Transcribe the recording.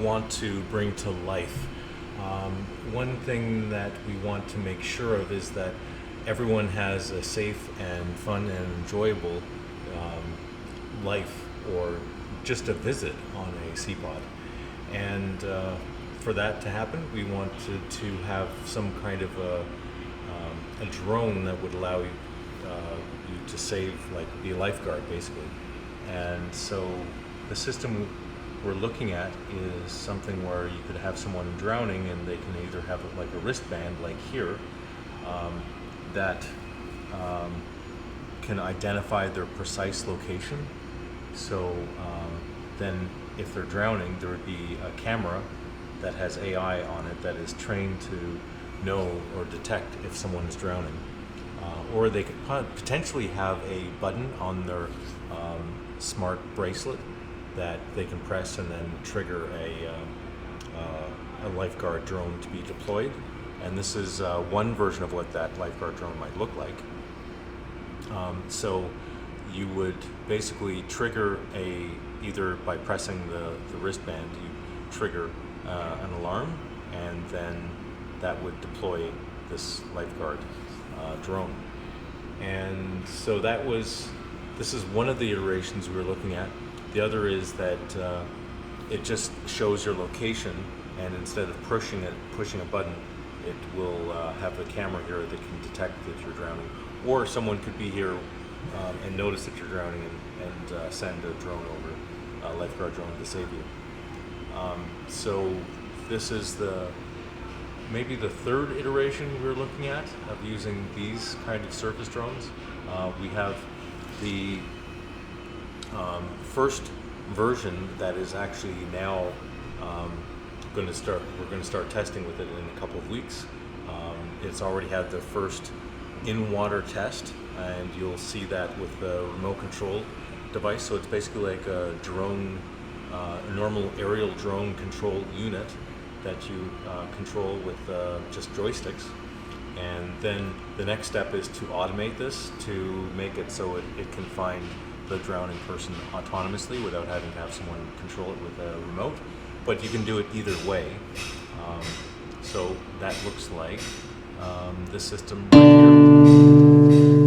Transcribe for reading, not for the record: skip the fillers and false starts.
want to bring to life. One thing that we want to make sure of is that everyone has a safe and fun and enjoyable life, or just a visit on a seapod. And for that to happen, we wanted to have some kind of a drone that would allow you to save, like be a lifeguard basically. And so the system we're looking at is something where you could have someone drowning and they can either have like a wristband like here that can identify their precise location. So then if they're drowning, there would be a camera that has AI on it that is trained to know or detect if someone is drowning. Or they could potentially have a button on their smart bracelet that they can press and then trigger a lifeguard drone to be deployed. And this is one version of what that lifeguard drone might look like. So you would basically trigger either by pressing the wristband, you trigger an alarm, and then that would deploy this lifeguard drone. And so this is one of the iterations we were looking at. The other is that it just shows your location, and instead of pushing a button, it will have the camera here that can detect that you're drowning. Or someone could be here and notice that you're drowning and send a drone over, a lifeguard drone to save you. So this is maybe the third iteration we're looking at of using these kind of surface drones. We have the first version that is actually now we're going to start testing with it in a couple of weeks. It's already had the first in-water test, and you'll see that with the remote control device. So it's basically like a drone, a normal aerial drone control unit that you control with just joysticks. And then the next step is to automate this to make it so it can find the drowning person autonomously without having to have someone control it with a remote. But you can do it either way. So that looks like this system right here.